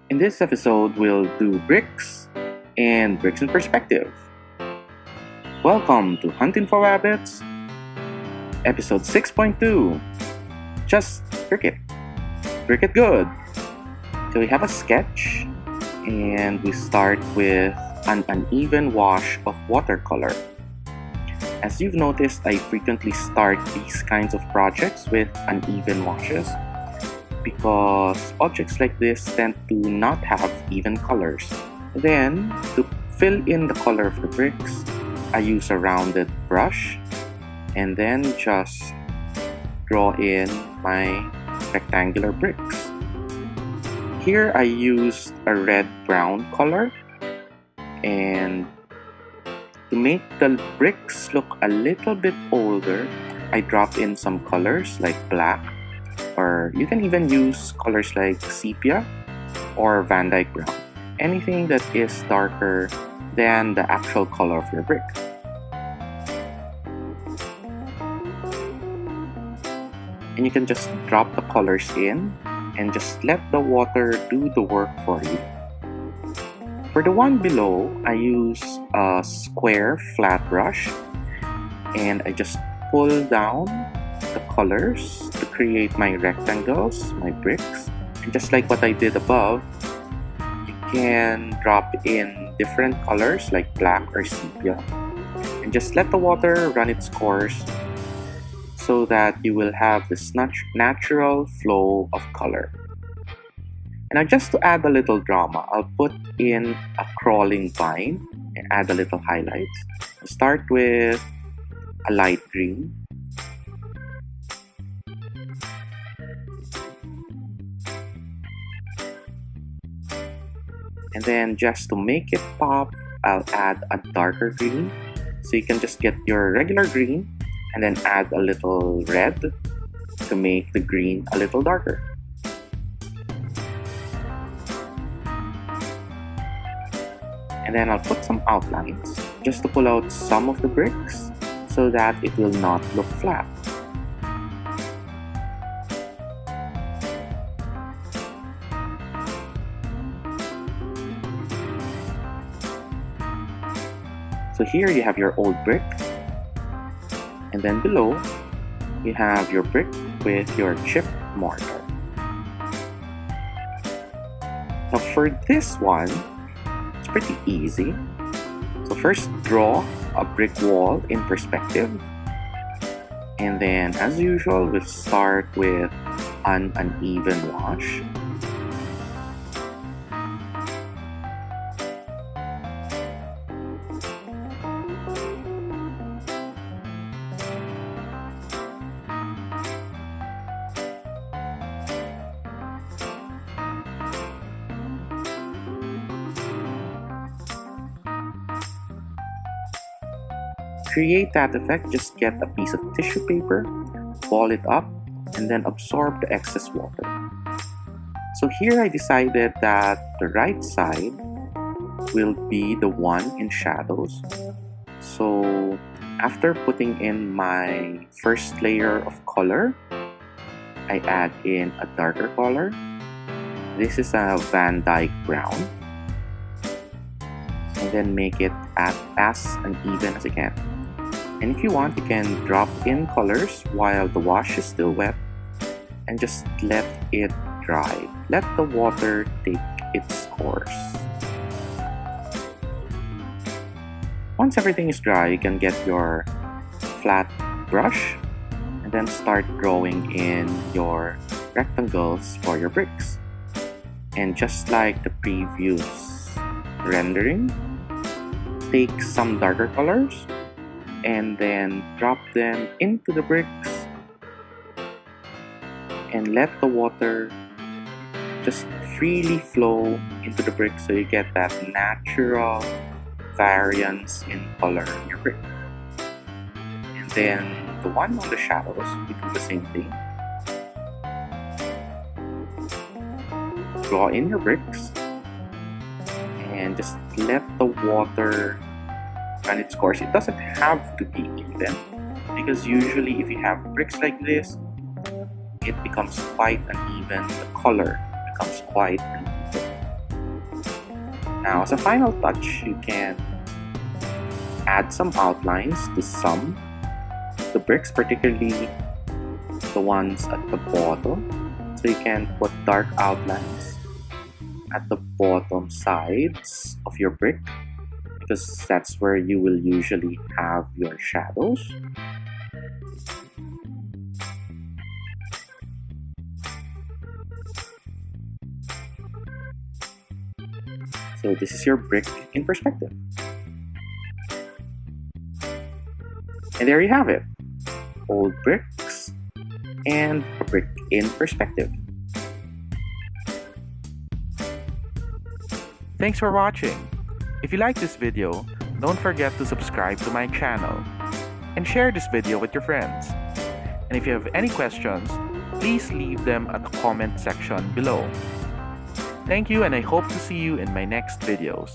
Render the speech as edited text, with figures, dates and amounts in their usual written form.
In this episode, we'll do bricks and bricks in perspective. Welcome to Hunting for Rabbits, episode 6.2. Just brick it. Brick it good. So we have a sketch, and we start with an uneven wash of watercolor. As you've noticed, I frequently start these kinds of projects with uneven washes because objects like this tend to not have even colors. Then, to fill in the color of the bricks, I use a rounded brush and then just draw in my rectangular bricks. Here I used a red-brown color, and to make the bricks look a little bit older, I dropped in some colors like black, or you can even use colors like sepia or Van Dyke brown. Anything that is darker than the actual color of your brick. And you can just drop the colors in and just let the water do the work for you. For the one below, I use a square flat brush and I just pull down the colors to create my rectangles, my bricks. And just like what I did above, you can drop in different colors like black or sepia and just let the water run its course so that you will have this natural flow of color. And now just to add a little drama, I'll put in a crawling vine and add a little highlights. I'll start with a light green. And then just to make it pop, I'll add a darker green. So you can just get your regular green and then add a little red to make the green a little darker. And then I'll put some outlines just to pull out some of the bricks so that it will not look flat. So here you have your old brick, and then below you have your brick with your chipped mortar. Now for this one, it's pretty easy. So first draw a brick wall in perspective, and then as usual we'll start with an uneven wash. create that effect, just get a piece of tissue paper, ball it up, and then absorb the excess water. So here I decided that the right side will be the one in shadows. So after putting in my first layer of color, I add in a darker color. This is a Van Dyke brown. And then make it as uneven as I can. And if you want, you can drop in colors while the wash is still wet and just let it dry. Let the water take its course. Once everything is dry, you can get your flat brush and then start drawing in your rectangles for your bricks. And just like the previous rendering, take some darker colors and then drop them into the bricks and let the water just freely flow into the bricks so you get that natural variance in color in your brick. And then the one on the shadows, we do the same thing. Draw in your bricks and just let the water run its course. It doesn't have to be even, because usually if you have bricks like this, it becomes quite uneven. The color becomes quite uneven. Now, as a final touch, you can add some outlines to some of the bricks, particularly the ones at the bottom. So you can put dark outlines at the bottom sides of your brick, because that's where you will usually have your shadows. So this is your brick in perspective. And there you have it. Old bricks and a brick in perspective. Thanks for watching. If you like this video, don't forget to subscribe to my channel and share this video with your friends. And if you have any questions, please leave them at the comment section below. Thank you, and I hope to see you in my next videos.